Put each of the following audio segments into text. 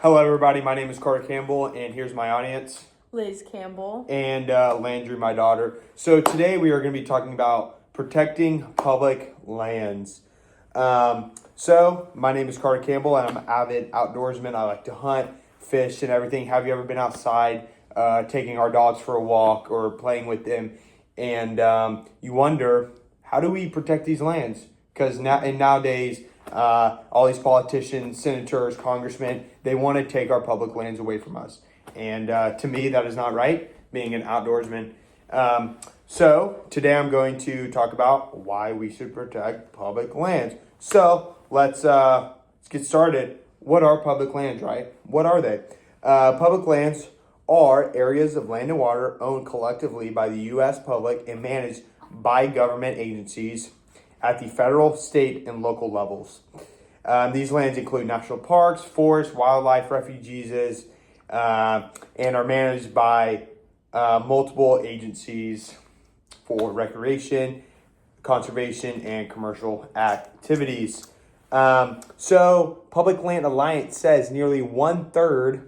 Hello, everybody. My name is Carter Campbell, and here's my audience. Liz Campbell. And Landry, my daughter. So today we are going to be talking about protecting public lands. So my name is Carter Campbell, and I'm an avid outdoorsman. I like to hunt, fish, and everything. Have you ever been outside taking our dogs for a walk or playing with them? And you wonder, how do we protect these lands? Because nowadays, all these politicians, senators, congressmen, they want to take our public lands away from us. And to me, that is not right, being an outdoorsman. So today I'm going to talk about why we should protect public lands. So let's get started. What are public lands, right? What are they? Public lands are areas of land and water owned collectively by the U.S. public and managed by government agencies at the federal, state, and local levels. These lands include national parks, forests, wildlife refuges, and are managed by multiple agencies for recreation, conservation, and commercial activities. So, Public Land Alliance says nearly 1/3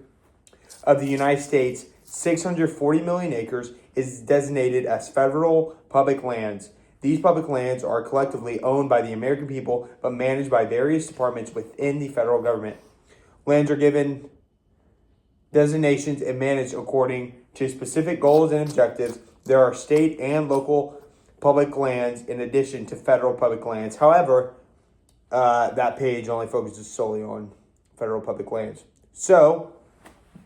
of the United States, 640 million acres, is designated as federal public lands. These public lands are collectively owned by the American people, but managed by various departments within the federal government. Lands are given designations and managed according to specific goals and objectives. There are state and local public lands in addition to federal public lands. However, that page only focuses solely on federal public lands. So,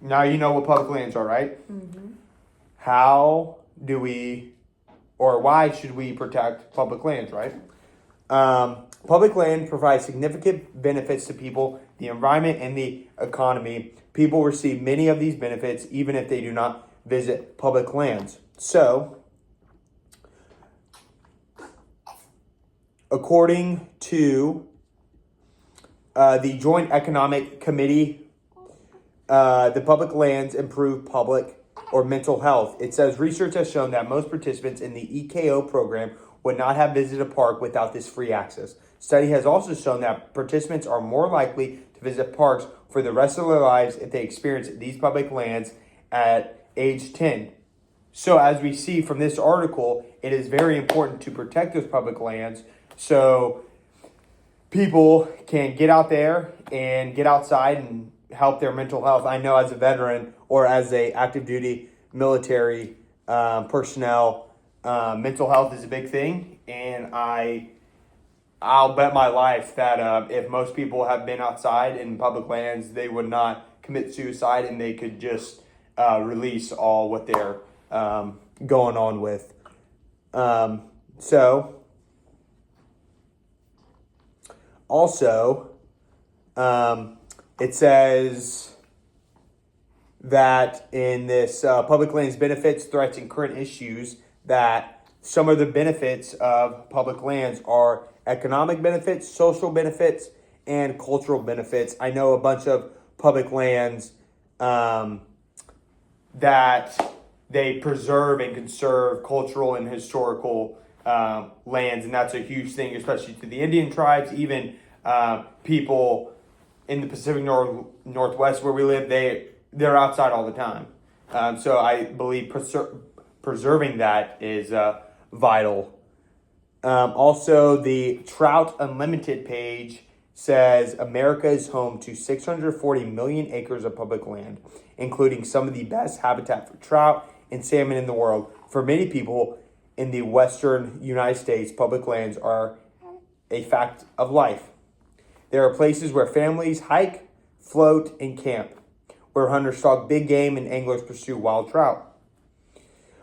now you know what public lands are, right? Mm-hmm. How do we, or why should we protect public lands, right? Public land provides significant benefits to people, the environment, and the economy. People receive many of these benefits even if they do not visit public lands. So, according to the Joint Economic Committee, the public lands improve public or mental health. It says research has shown that most participants in the EKO program would not have visited a park without this free access. Study has also shown that participants are more likely to visit parks for the rest of their lives if they experience these public lands at age 10. So as we see from this article, it is very important to protect those public lands so people can get out there and get outside and help their mental health. I know as a veteran or as a active duty military personnel, mental health is a big thing, and I'll bet my life that if most people have been outside in public lands, they would not commit suicide, and they could just release all what they're going on with. Also, it says that in this public lands benefits, threats, and current issues, that some of the benefits of public lands are economic benefits, social benefits, and cultural benefits. I know a bunch of public lands that they preserve and conserve cultural and historical lands, and that's a huge thing, especially to the Indian tribes, even people in the Pacific Northwest where we live. They're outside all the time. So I believe preserving that is vital. Also, the Trout Unlimited page says America is home to 640 million acres of public land, including some of the best habitat for trout and salmon in the world. For many people in the western United States, public lands are a fact of life. There are places where families hike, float, and camp, where hunters stalk big game and anglers pursue wild trout,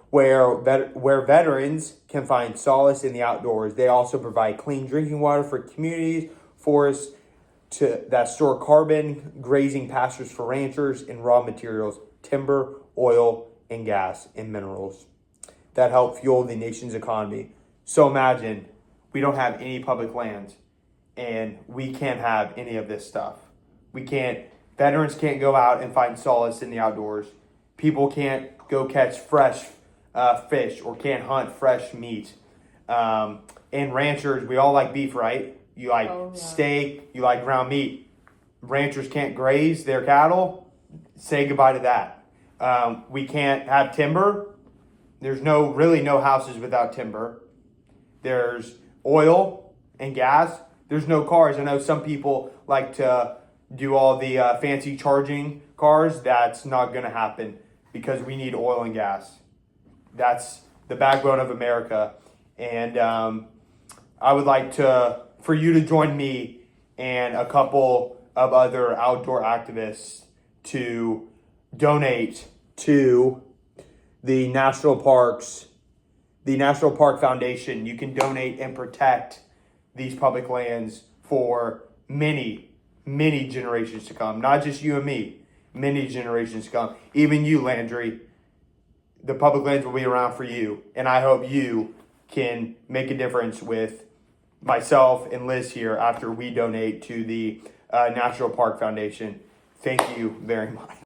where veterans can find solace in the outdoors. They also provide clean drinking water for communities, forests that store carbon, grazing pastures for ranchers, and raw materials, timber, oil, and gas, and minerals that help fuel the nation's economy. So imagine we don't have any public lands, and we can't have any of this stuff. Veterans can't go out and find solace in the outdoors. People can't go catch fresh fish or can't hunt fresh meat. And ranchers, we all like beef, right? You like steak, you like ground meat. ranchers can't graze their cattle, say goodbye to that. We can't have timber. There's really no houses without timber. There's oil and gas. There's no cars. I know some people like to do all the fancy charging cars. That's not going to happen because we need oil and gas. That's the backbone of America. And I would like for you to join me and a couple of other outdoor activists to donate to the National Park Foundation. You can donate and protect these public lands for many, many generations to come. Not just you and me, many generations to come. Even you, Landry. The public lands will be around for you. And I hope you can make a difference with myself and Liz here after we donate to the National Park Foundation. Thank you very much.